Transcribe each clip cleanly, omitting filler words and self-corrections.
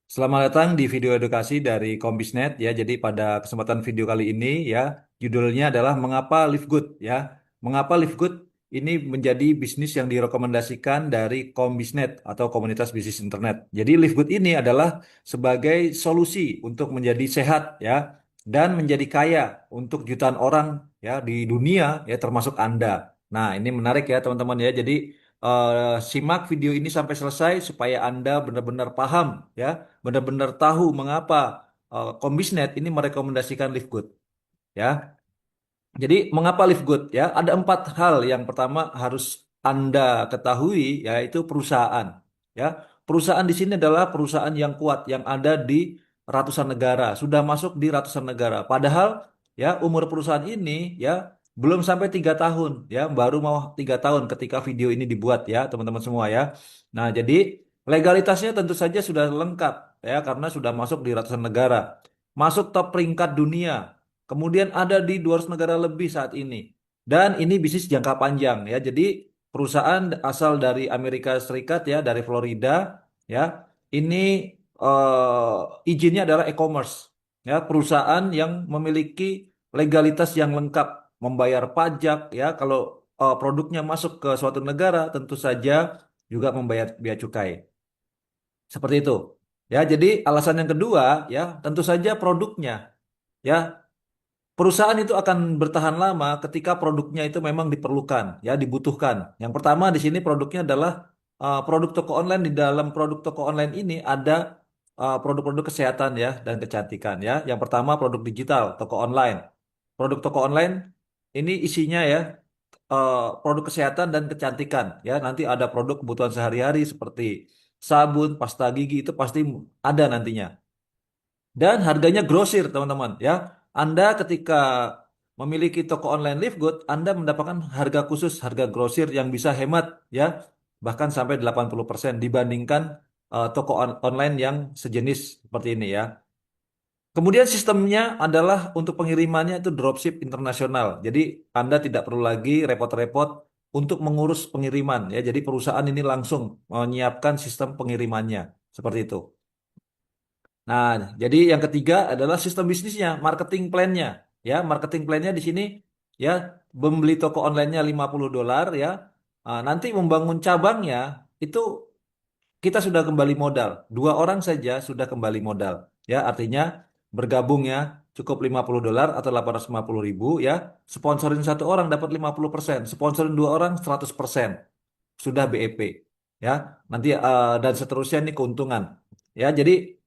Selamat datang di video edukasi dari Kombisnet ya. Jadi pada kesempatan video kali ini ya, judulnya adalah Mengapa Live Good ya. Mengapa Live Good ini menjadi bisnis yang direkomendasikan dari Kombisnet atau Komunitas Bisnis Internet. Jadi Live Good ini adalah sebagai solusi untuk menjadi sehat ya dan menjadi kaya untuk jutaan orang ya di dunia ya termasuk Anda. Nah, ini menarik ya teman-teman ya. Jadi simak video ini sampai selesai supaya Anda benar-benar paham ya, benar-benar tahu mengapa Kombisnet ini merekomendasikan Live Good ya. Jadi mengapa Live Good ya? Ada 4 hal yang pertama harus Anda ketahui yaitu perusahaan ya. Perusahaan di sini adalah perusahaan yang kuat yang ada di ratusan negara, sudah masuk di ratusan negara. Padahal ya umur perusahaan ini ya belum sampai 3 tahun ya, baru mau 3 tahun ketika video ini dibuat ya teman-teman semua ya. Nah jadi legalitasnya tentu saja sudah lengkap ya karena sudah masuk di ratusan negara, masuk top peringkat dunia. Kemudian ada di 200 negara lebih saat ini. Dan ini bisnis jangka panjang ya. Jadi perusahaan asal dari Amerika Serikat ya, dari Florida ya. Ini izinnya adalah e-commerce ya, perusahaan yang memiliki legalitas yang lengkap, membayar pajak ya. Kalau produknya masuk ke suatu negara, tentu saja juga membayar bea cukai. Seperti itu. Ya, jadi alasan yang kedua ya, tentu saja produknya ya. Perusahaan itu akan bertahan lama ketika produknya itu memang diperlukan, ya, dibutuhkan. Yang pertama di sini produknya adalah produk toko online. Di dalam produk toko online ini ada produk-produk kesehatan ya dan kecantikan ya. Yang pertama produk digital, toko online. Produk toko online ini isinya ya produk kesehatan dan kecantikan ya. Nanti ada produk kebutuhan sehari-hari seperti sabun, pasta gigi itu pasti ada nantinya. Dan harganya grosir, teman-teman, ya. Anda ketika memiliki toko online Live Good, Anda mendapatkan harga khusus, harga grosir yang bisa hemat, ya. Bahkan sampai 80% dibandingkan toko online yang sejenis seperti ini, ya. Kemudian sistemnya adalah untuk pengirimannya itu dropship internasional. Jadi Anda tidak perlu lagi repot-repot untuk mengurus pengiriman, ya. Jadi perusahaan ini langsung menyiapkan sistem pengirimannya, seperti itu. Nah, jadi yang ketiga adalah sistem bisnisnya, marketing plan-nya. Ya, marketing plan-nya di sini ya, membeli toko online-nya $50 ya. Nanti membangun cabangnya itu kita sudah kembali modal. 2 orang saja sudah kembali modal. Ya, artinya bergabungnya cukup $50 atau 850.000 ya. Sponsorin 1 orang dapat 50%, sponsorin 2 orang 100%. Sudah BEP ya. Nanti dan seterusnya ini keuntungan. Ya, jadi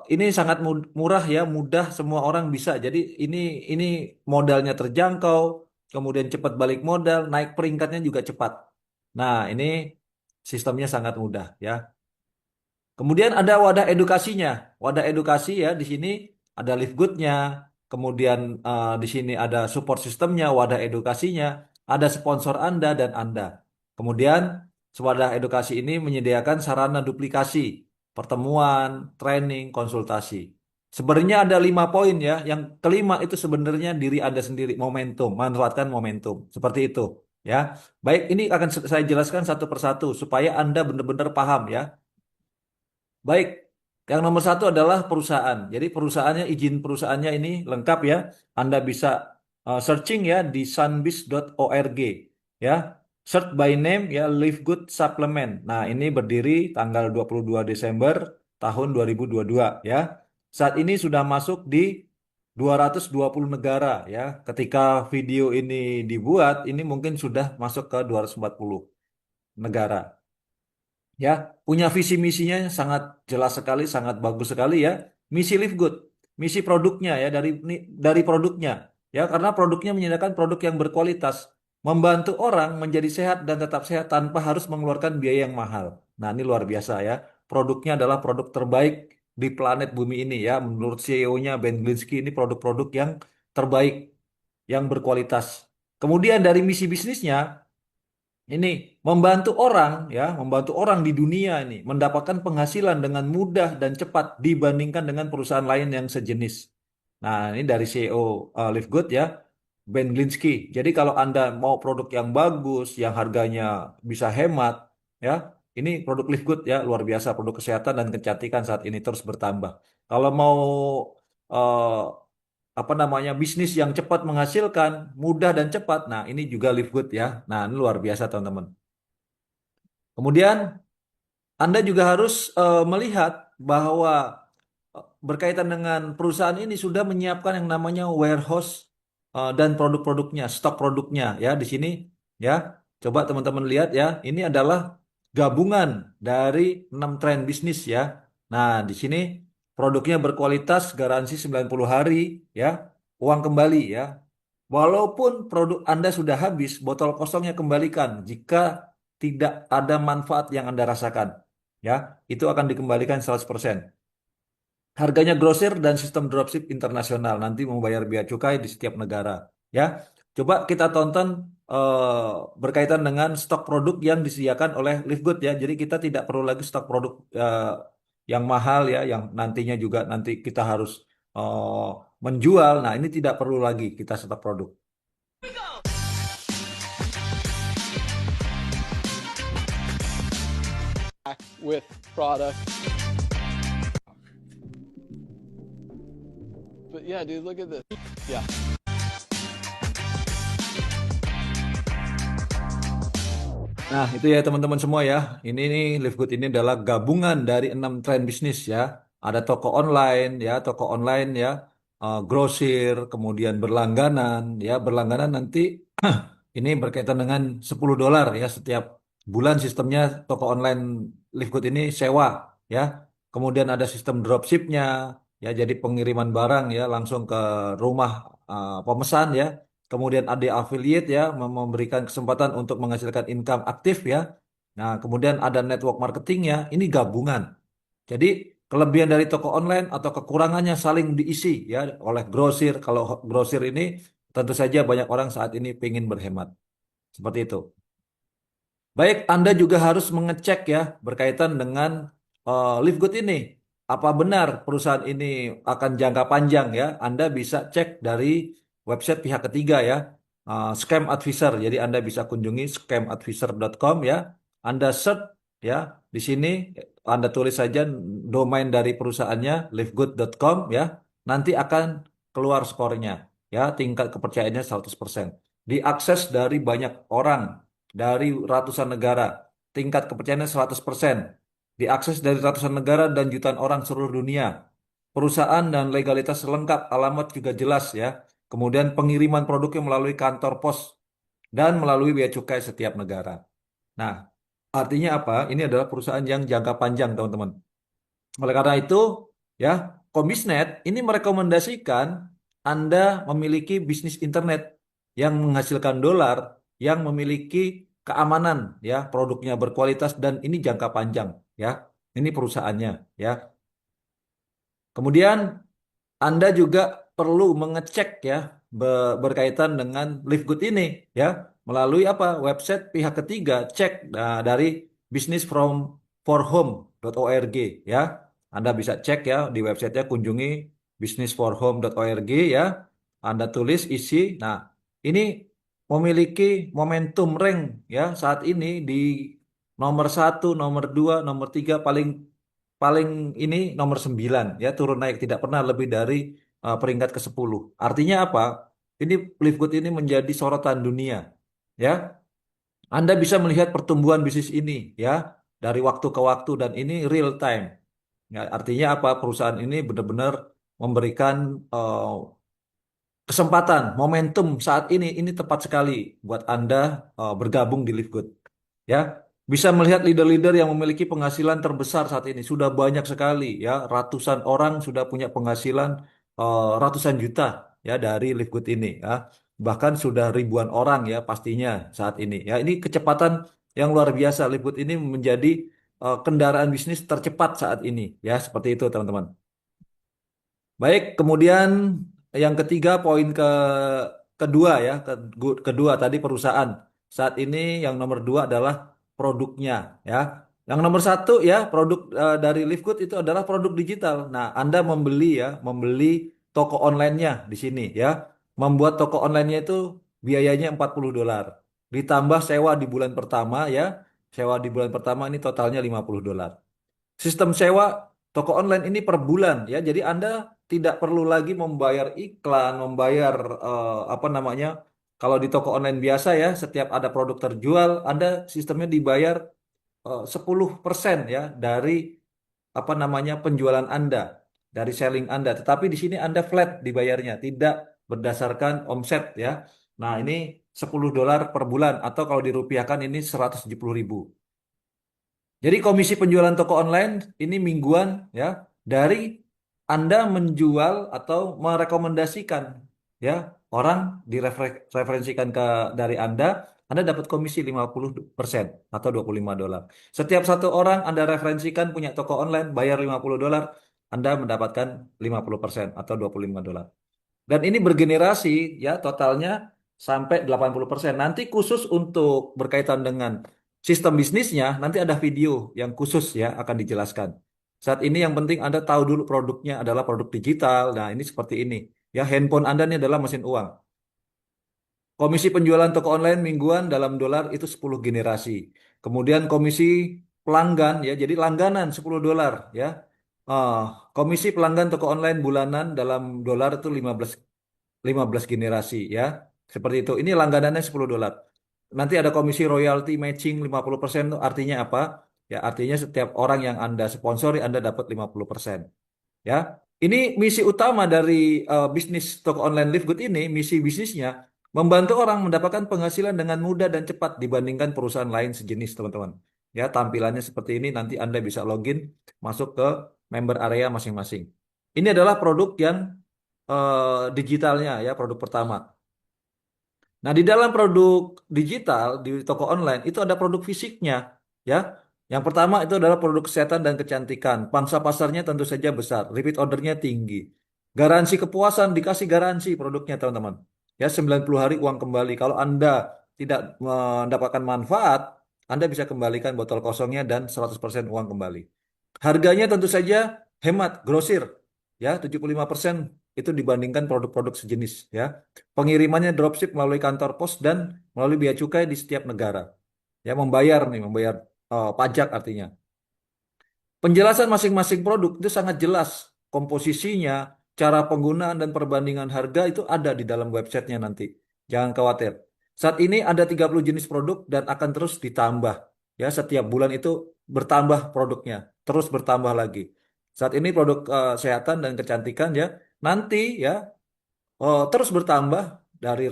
ini sangat murah ya, mudah semua orang bisa. Jadi ini modalnya terjangkau, kemudian cepat balik modal, naik peringkatnya juga cepat. Nah, ini sistemnya sangat mudah ya. Kemudian ada wadah edukasinya. Wadah edukasi ya di sini ada Live Good-nya, kemudian di sini ada support sistemnya, wadah edukasinya, ada sponsor Anda dan Anda. Kemudian wadah edukasi ini menyediakan sarana duplikasi, pertemuan, training, konsultasi. Sebenarnya ada 5 poin ya. Yang kelima itu sebenarnya diri Anda sendiri, momentum, manfaatkan momentum. Seperti itu ya. Baik, ini akan saya jelaskan satu persatu supaya Anda benar-benar paham ya. Baik, yang nomor satu adalah perusahaan. Jadi perusahaannya, izin perusahaannya ini lengkap ya. Anda bisa searching ya di sunbiz.org ya. Search by name ya, Live Good Supplement. Nah, ini berdiri tanggal 22 Desember tahun 2022 ya. Saat ini sudah masuk di 220 negara ya. Ketika video ini dibuat, ini mungkin sudah masuk ke 240 negara. Ya, punya visi misinya sangat jelas sekali, sangat bagus sekali ya. Misi Live Good, misi produknya ya, dari produknya ya, karena produknya menyediakan produk yang berkualitas, membantu orang menjadi sehat dan tetap sehat tanpa harus mengeluarkan biaya yang mahal. Nah, ini luar biasa ya. Produknya adalah produk terbaik di planet bumi ini ya. Menurut CEO-nya Ben Glinsky, ini produk-produk yang terbaik, yang berkualitas. Kemudian dari misi bisnisnya ini membantu orang ya, membantu orang di dunia ini mendapatkan penghasilan dengan mudah dan cepat dibandingkan dengan perusahaan lain yang sejenis. Nah, ini dari CEO Live Good ya, Ben Glinsky. Jadi kalau Anda mau produk yang bagus, yang harganya bisa hemat ya, Ini produk Livegood ya, luar biasa. Produk kesehatan dan kecantikan saat ini terus bertambah. Kalau mau eh, apa namanya bisnis yang cepat menghasilkan, mudah dan cepat, nah ini juga Livegood ya. Nah ini luar biasa teman-teman. Kemudian Anda juga harus melihat bahwa berkaitan dengan perusahaan ini sudah menyiapkan yang namanya warehouse dan produk-produknya, stok produknya ya di sini ya. Coba teman-teman lihat ya, ini adalah gabungan dari 6 tren bisnis ya. Nah, di sini produknya berkualitas, garansi 90 hari ya, uang kembali ya. Walaupun produk Anda sudah habis, botol kosongnya kembalikan jika tidak ada manfaat yang Anda rasakan. Ya, itu akan dikembalikan 100%. Harganya grosir dan sistem dropship internasional. Nanti membayar bea cukai di setiap negara. Ya, coba kita tonton berkaitan dengan stok produk yang disediakan oleh Livegood ya. Jadi kita tidak perlu lagi stok produk yang mahal ya, yang nantinya juga nanti kita harus eh, menjual. Nah, ini tidak perlu lagi kita stok produk. with product. But yeah, dude, look at this. Yeah. Nah, itu ya teman-teman semua ya. Ini nih Livegood ini adalah gabungan dari 6 tren bisnis ya. Ada toko online ya, grosir, kemudian berlangganan ya. Berlangganan nanti ini berkaitan dengan $10 ya setiap bulan sistemnya toko online Livegood ini sewa ya. Kemudian ada sistem dropshipnya ya, jadi pengiriman barang ya langsung ke rumah pemesan ya. Kemudian ada affiliate ya, memberikan kesempatan untuk menghasilkan income aktif ya. Nah, kemudian ada network marketingnya, ini gabungan. Jadi kelebihan dari toko online atau kekurangannya saling diisi ya oleh grosir. Kalau grosir ini tentu saja banyak orang saat ini ingin berhemat. Seperti itu. Baik, Anda juga harus mengecek ya berkaitan dengan Livegood ini. Apa benar perusahaan ini akan jangka panjang ya? Anda bisa cek dari website pihak ketiga ya, Scam Advisor. Jadi Anda bisa kunjungi scamadvisor.com ya. Anda search ya di sini, Anda tulis saja domain dari perusahaannya livegood.com ya. Nanti akan keluar skornya ya, tingkat kepercayaannya 100%. Diakses dari banyak orang dari ratusan negara. Tingkat kepercayaannya 100%. Diakses dari ratusan negara dan jutaan orang seluruh dunia. Perusahaan dan legalitas lengkap, alamat juga jelas ya. Kemudian pengiriman produknya melalui kantor pos dan melalui bea cukai setiap negara. Nah, artinya apa? Ini adalah perusahaan yang jangka panjang, teman-teman. Oleh karena itu, ya, Komisnet ini merekomendasikan Anda memiliki bisnis internet yang menghasilkan dolar, yang memiliki keamanan, ya, produknya berkualitas dan ini jangka panjang, ya. Ini perusahaannya, ya. Kemudian Anda juga perlu mengecek ya berkaitan dengan Livegood ini, ya, melalui apa? Website pihak ketiga, cek dari businessforhome.org ya. Anda bisa cek ya di websitenya, kunjungi businessforhome.org ya. Anda tulis isi. Nah, ini memiliki momentum rank ya saat ini di nomor satu, nomor dua, nomor tiga, paling paling ini nomor 9 ya, turun naik tidak pernah lebih dari peringkat ke-10. Artinya apa? Ini Livegood ini menjadi sorotan dunia ya. Anda bisa melihat pertumbuhan bisnis ini ya dari waktu ke waktu dan ini real time. Ya, artinya apa? Perusahaan ini benar-benar memberikan kesempatan, momentum saat ini tepat sekali buat Anda bergabung di Livegood. Ya, bisa melihat leader-leader yang memiliki penghasilan terbesar saat ini sudah banyak sekali ya, ratusan orang sudah punya penghasilan ratusan juta ya dari Livegood ini ya. Bahkan sudah ribuan orang ya pastinya saat ini. Ya, ini kecepatan yang luar biasa. Livegood ini menjadi kendaraan bisnis tercepat saat ini ya, seperti itu teman-teman. Baik, kemudian yang ketiga, poin kedua ya, kedua tadi perusahaan. Saat ini yang nomor dua adalah produknya ya. Yang nomor satu ya produk dari Livegood itu adalah produk digital. Nah, Anda membeli toko online-nya di sini ya. Membuat toko online-nya itu biayanya $40. Ditambah sewa di bulan pertama ya. Sewa di bulan pertama ini totalnya $50. Sistem sewa toko online ini per bulan ya. Jadi Anda tidak perlu lagi membayar iklan, membayar apa namanya? Kalau di toko online biasa ya, setiap ada produk terjual, Anda sistemnya dibayar 10% ya dari apa namanya penjualan Anda, dari selling Anda. Tetapi di sini Anda flat dibayarnya, tidak berdasarkan omset ya. Nah, ini $10 per bulan atau kalau dirupiahkan ini 170.000. Jadi komisi penjualan toko online ini mingguan ya dari Anda menjual atau merekomendasikan ya orang direferensikan ke dari Anda dapat komisi 50% atau $25. Setiap satu orang Anda referensikan punya toko online bayar $50, Anda mendapatkan 50% atau $25. Dan ini bergenerasi ya totalnya sampai 80%. Nanti khusus untuk berkaitan dengan sistem bisnisnya, nanti ada video yang khusus ya akan dijelaskan. Saat ini yang penting Anda tahu dulu produknya adalah produk digital. Nah, ini seperti ini. Ya, handphone Anda ini adalah mesin uang. Komisi penjualan toko online mingguan dalam dolar itu 10 generasi. Kemudian komisi pelanggan ya, jadi langganan $10 ya. Ah, komisi pelanggan toko online bulanan dalam dolar itu 15 generasi ya. Seperti itu. Ini langganannya $10. Nanti ada komisi royalty matching 50% itu artinya apa? Ya, artinya setiap orang yang Anda sponsori Anda dapat 50%. Ya. Ini misi utama dari bisnis toko online Live Good ini, misi bisnisnya membantu orang mendapatkan penghasilan dengan mudah dan cepat dibandingkan perusahaan lain sejenis, teman-teman. Ya, tampilannya seperti ini nanti Anda bisa login masuk ke member area masing-masing. Ini adalah produk yang digitalnya ya, produk pertama. Nah, di dalam produk digital di toko online itu ada produk fisiknya, ya. Yang pertama itu adalah produk kesehatan dan kecantikan. Pangsa pasarnya tentu saja besar, repeat ordernya tinggi. Garansi kepuasan dikasih garansi produknya, teman-teman. Ya, 90 hari uang kembali. Kalau Anda tidak mendapatkan manfaat, Anda bisa kembalikan botol kosongnya dan 100% uang kembali. Harganya tentu saja hemat, grosir. Ya, 75% itu dibandingkan produk-produk sejenis, ya. Pengirimannya dropship melalui kantor pos dan melalui bea cukai di setiap negara. Ya, membayar nih, membayar pajak artinya. Penjelasan masing-masing produk itu sangat jelas. Komposisinya, cara penggunaan dan perbandingan harga itu ada di dalam websitenya nanti. Jangan khawatir. Saat ini ada 30 jenis produk dan akan terus ditambah. Ya, setiap bulan itu bertambah produknya, terus bertambah lagi. Saat ini produk kesehatan dan kecantikan ya, nanti ya terus bertambah dari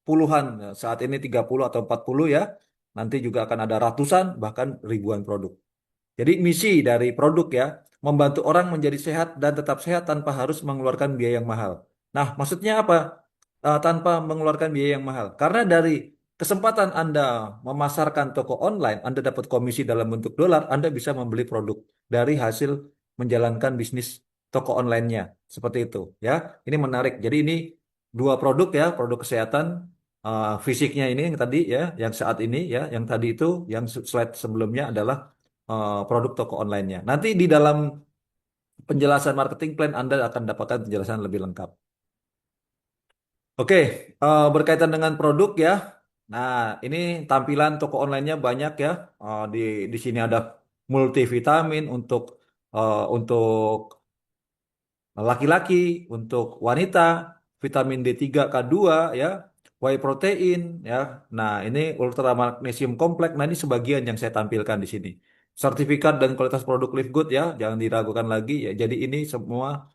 puluhan. Nah, saat ini 30 atau 40 ya. Nanti juga akan ada ratusan bahkan ribuan produk. Jadi misi dari produk ya, membantu orang menjadi sehat dan tetap sehat tanpa harus mengeluarkan biaya yang mahal. Nah, maksudnya apa? Tanpa mengeluarkan biaya yang mahal. Karena dari kesempatan Anda memasarkan toko online, Anda dapat komisi dalam bentuk dolar, Anda bisa membeli produk dari hasil menjalankan bisnis toko online-nya. Seperti itu ya. Ini menarik. Jadi ini dua produk ya, produk kesehatan fisiknya ini yang tadi ya, yang saat ini ya, yang tadi itu yang slide sebelumnya adalah produk toko online-nya. Nanti di dalam penjelasan marketing plan Anda akan dapatkan penjelasan lebih lengkap. Oke, berkaitan dengan produk ya. Nah, ini tampilan toko online-nya banyak ya. Di sini ada multivitamin untuk laki-laki, untuk wanita, vitamin D3, K2 ya, whey protein ya. Nah, ini ultra magnesium kompleks. Nah, ini sebagian yang saya tampilkan di sini. Sertifikat dan kualitas produk Live Good ya, jangan diragukan lagi ya. Jadi ini semua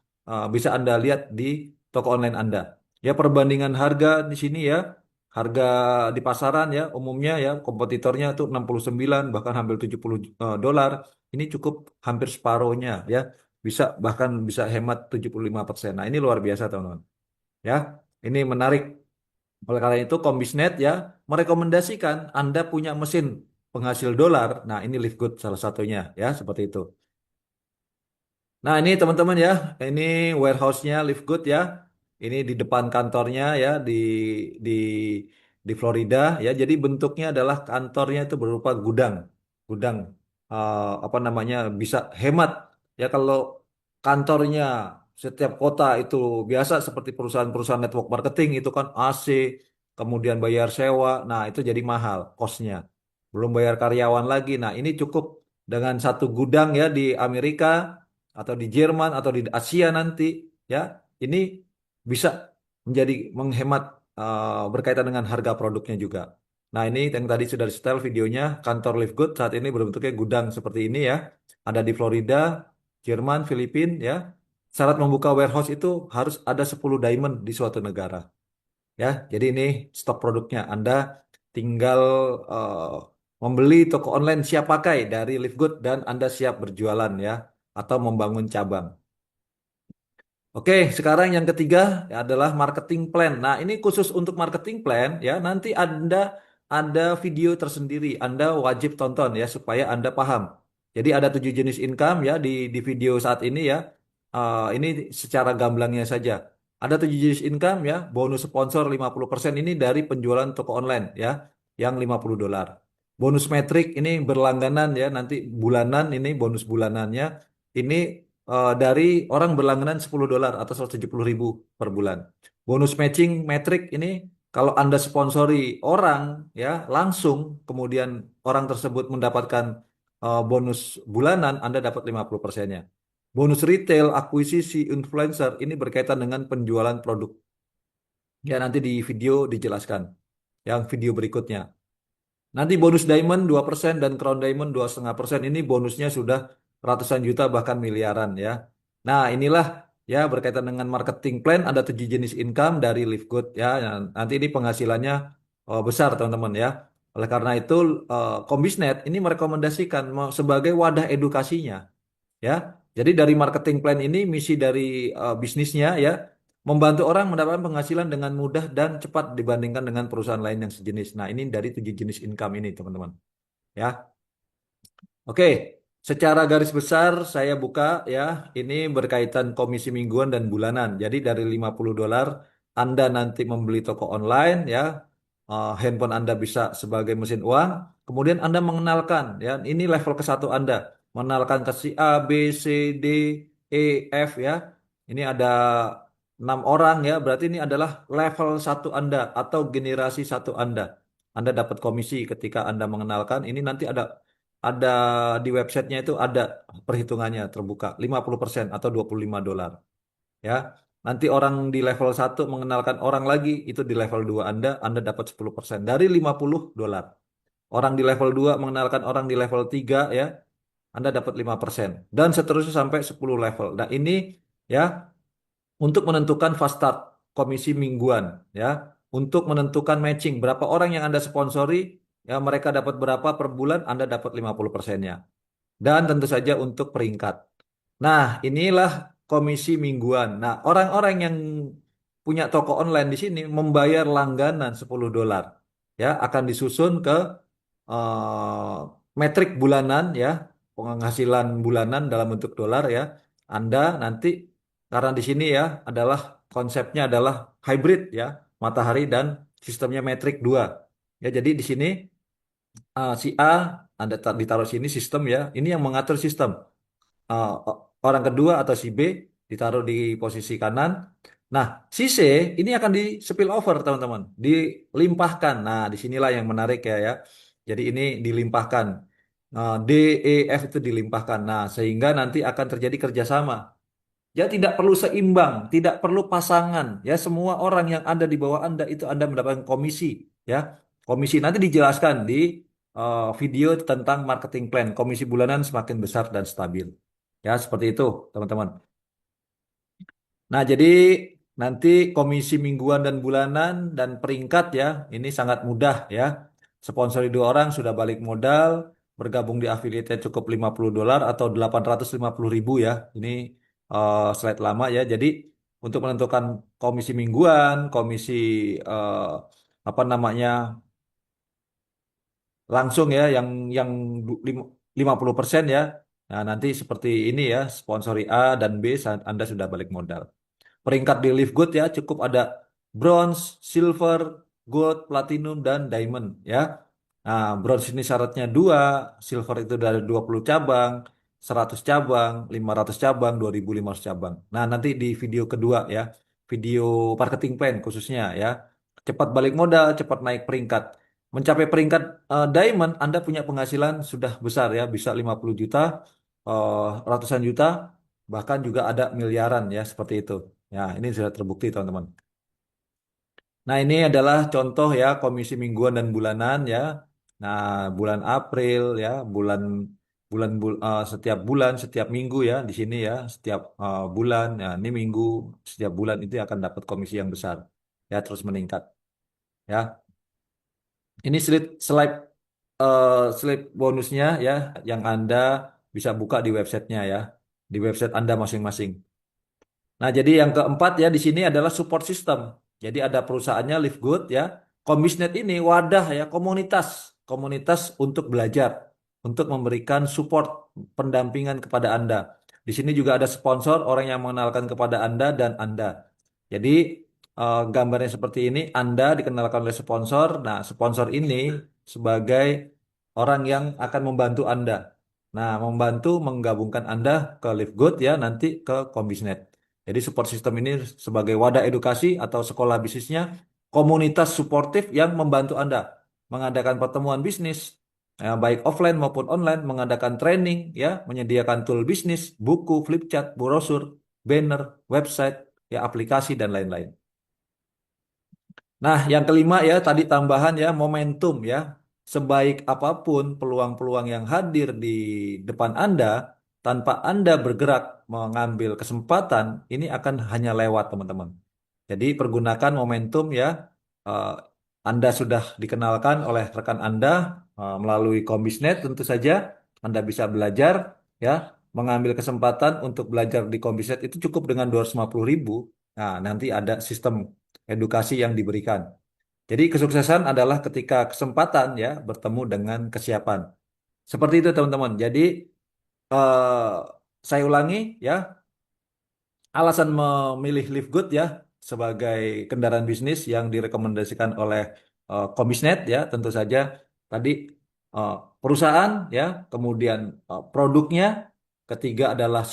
bisa Anda lihat di toko online Anda. Ya, perbandingan harga di sini ya. Harga di pasaran ya umumnya ya kompetitornya itu 69 bahkan hampir $70. Ini cukup hampir separohnya ya bahkan bisa hemat 75%. Nah, ini luar biasa, teman-teman. Ya, ini menarik. Oleh karena itu, Kombisnet ya merekomendasikan Anda punya mesin penghasil dolar. Nah, ini Live Good salah satunya ya, seperti itu. Nah, ini teman-teman ya, ini warehouse-nya Live Good ya. Ini di depan kantornya ya di di Florida ya. Jadi bentuknya adalah kantornya itu berupa gudang. Gudang apa namanya bisa hemat ya kalau kantornya setiap kota itu biasa seperti perusahaan-perusahaan network marketing itu kan AC, kemudian bayar sewa. Nah, itu jadi mahal kosnya. belum bayar karyawan lagi. Nah, ini cukup dengan satu gudang ya di Amerika atau di Jerman atau di Asia nanti ya. Ini bisa menjadi menghemat berkaitan dengan harga produknya juga. Nah, ini yang tadi sudah di setel videonya kantor Livegood saat ini berbentuknya gudang seperti ini ya. Ada di Florida, Jerman, Filipina ya. Syarat membuka warehouse itu harus ada 10 diamond di suatu negara. Ya, jadi ini stok produknya. Anda tinggal membeli toko online siap pakai dari Livegood dan Anda siap berjualan ya atau membangun cabang. Oke, sekarang yang ketiga adalah marketing plan. Nah, ini khusus untuk marketing plan ya. Nanti Anda ada video tersendiri. Anda wajib tonton ya supaya Anda paham. Jadi ada 7 jenis income ya di video saat ini ya. Ini secara gamblangnya saja. Ada 7 jenis income ya. Bonus sponsor 50% ini dari penjualan toko online ya, yang $50. Bonus metrik ini berlangganan ya. Nanti bulanan ini bonus bulanannya. Ini dari orang berlangganan $10 atau 170.000 per bulan. Bonus matching metrik ini kalau Anda sponsori orang ya langsung kemudian orang tersebut mendapatkan bonus bulanan Anda dapat 50%-nya. Bonus retail, akuisisi, influencer ini berkaitan dengan penjualan produk. Ya nanti di video dijelaskan. Yang video berikutnya. Nanti bonus diamond 2% dan crown diamond 2,5%. Ini bonusnya sudah ratusan juta bahkan miliaran ya. Nah inilah ya berkaitan dengan marketing plan ada 7 jenis income dari Livegood ya. Nah, nanti ini penghasilannya besar teman-teman ya. Oleh karena itu Kombisnet ini merekomendasikan sebagai wadah edukasinya ya. Jadi dari marketing plan ini misi dari bisnisnya ya membantu orang mendapatkan penghasilan dengan mudah dan cepat dibandingkan dengan perusahaan lain yang sejenis. Nah, ini dari 7 jenis income ini, teman-teman. Ya. Oke, secara garis besar saya buka ya, ini berkaitan komisi mingguan dan bulanan. Jadi dari $50 Anda nanti membeli toko online ya, handphone Anda bisa sebagai mesin uang. Kemudian Anda mengenalkan ya, ini level ke 1 Anda. Mengenalkan ke si A, B, C, D, E, F ya. Ini ada 6 orang ya, berarti ini adalah level 1 Anda atau generasi 1 Anda. Anda dapat komisi ketika Anda mengenalkan. Ini nanti ada di websitenya itu ada perhitungannya terbuka 50% atau $25 ya. Nanti orang di level 1 mengenalkan orang lagi itu di level 2 Anda dapat 10% dari $50. Orang di level 2 mengenalkan orang di level 3 ya, Anda dapat 5% dan seterusnya sampai 10 level. Nah, ini ya untuk menentukan fast start komisi mingguan ya, untuk menentukan matching berapa orang yang Anda sponsori ya mereka dapat berapa per bulan Anda dapat 50%-nya. Dan tentu saja untuk peringkat. Nah, inilah komisi mingguan. Nah, orang-orang yang punya toko online di sini membayar langganan $10 ya akan disusun ke eh, metrik bulanan ya, penghasilan bulanan dalam bentuk dolar ya. Anda nanti karena di sini ya adalah konsepnya adalah hybrid ya, matahari dan sistemnya metrik 2. Ya, jadi di sini si A Anda ditaruh sini sistem ya. Ini yang mengatur sistem. Orang kedua atau si B ditaruh di posisi kanan. Nah, si C ini akan di spill over teman-teman, dilimpahkan. Nah, disinilah yang menarik ya. Jadi ini dilimpahkan. D, E, F itu dilimpahkan. Nah, sehingga nanti akan terjadi kerjasama. Ya tidak perlu seimbang, tidak perlu pasangan. Ya semua orang yang ada di bawah Anda itu Anda mendapatkan komisi. Ya, komisi nanti dijelaskan di video tentang marketing plan. Komisi bulanan semakin besar dan stabil. Ya, seperti itu, teman-teman. Nah, jadi nanti komisi mingguan dan bulanan dan peringkat ya, ini sangat mudah ya. Sponsori 2 orang sudah balik modal, bergabung di affiliate cukup $50 atau 850.000 ya. Ini slide lama ya. Jadi untuk menentukan komisi mingguan, komisi eh, apa namanya langsung ya yang 50% ya. Nah, nanti seperti ini ya, sponsori A dan B saat Anda sudah balik modal. Peringkat di Live Good ya, cukup ada bronze, silver, gold, platinum, dan diamond ya. Nah, bronze ini syaratnya 2, silver itu dari 20 cabang, 100 cabang, 500 cabang, 2.500 cabang. Nah, nanti di video kedua ya, video marketing plan khususnya ya. Cepat balik modal, cepat naik peringkat. mencapai peringkat diamond, Anda punya penghasilan sudah besar ya, bisa 50 juta, ratusan juta, bahkan juga ada miliaran ya seperti itu. Ya, ini sudah terbukti teman-teman. Nah, ini adalah contoh ya komisi mingguan dan bulanan ya. Nah, bulan April ya, bulan setiap bulan, setiap minggu ya di sini ya, setiap bulan. Ya, ini minggu, setiap bulan itu akan dapat komisi yang besar. Ya, terus meningkat ya. Ini slide bonusnya ya yang Anda bisa buka di websitenya ya, di website Anda masing-masing. Nah, jadi yang keempat ya di sini adalah support system. Jadi ada perusahaannya Live Good ya. Kombisnet ini wadah ya, komunitas untuk belajar, untuk memberikan support pendampingan kepada Anda. Di sini juga ada sponsor, orang yang mengenalkan kepada Anda dan Anda. Jadi gambarnya seperti ini, Anda dikenalkan oleh sponsor. Nah, sponsor ini sebagai orang yang akan membantu Anda. Nah, membantu menggabungkan Anda ke Live Good ya, nanti ke Kombisnet. Jadi support system ini sebagai wadah edukasi atau sekolah bisnisnya, komunitas suportif yang membantu Anda mengadakan pertemuan bisnis, baik offline maupun online, mengadakan training, ya, menyediakan tool bisnis, buku, flip chart, brosur, banner, website, ya, aplikasi dan lain-lain. Nah, yang kelima ya tadi tambahan ya momentum ya. Sebaik apapun peluang-peluang yang hadir di depan Anda, tanpa Anda bergerak mengambil kesempatan, ini akan hanya lewat teman-teman. Jadi pergunakan momentum ya. Eh, Anda sudah dikenalkan oleh rekan Anda melalui Kombisnet tentu saja. Anda bisa belajar ya, mengambil kesempatan untuk belajar di Kombisnet itu cukup dengan 250.000. Nah, nanti ada sistem edukasi yang diberikan. Jadi kesuksesan adalah ketika kesempatan ya bertemu dengan kesiapan. Seperti itu teman-teman. Jadi eh, saya ulangi ya, alasan memilih Live Good ya sebagai kendaraan bisnis yang direkomendasikan oleh Komisnet ya tentu saja tadi eh, perusahaan ya, kemudian produknya, ketiga adalah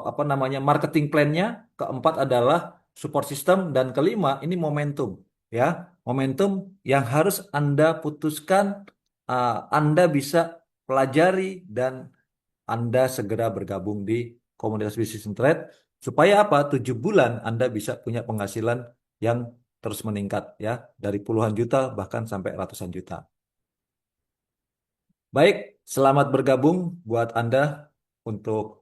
apa namanya marketing plan-nya, keempat adalah support system dan kelima ini momentum ya. Momentum yang harus Anda putuskan, Anda bisa pelajari dan Anda segera bergabung di komunitas bisnis internet supaya apa? 7 bulan Anda bisa punya penghasilan yang terus meningkat ya dari puluhan juta bahkan sampai ratusan juta. Baik, selamat bergabung buat Anda untuk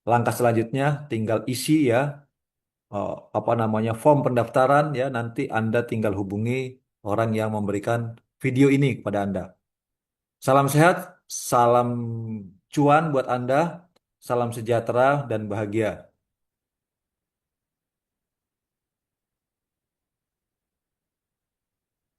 langkah selanjutnya tinggal isi ya apa namanya form pendaftaran ya, nanti Anda tinggal hubungi orang yang memberikan video ini kepada Anda. Salam sehat, salam cuan buat Anda, salam sejahtera dan bahagia.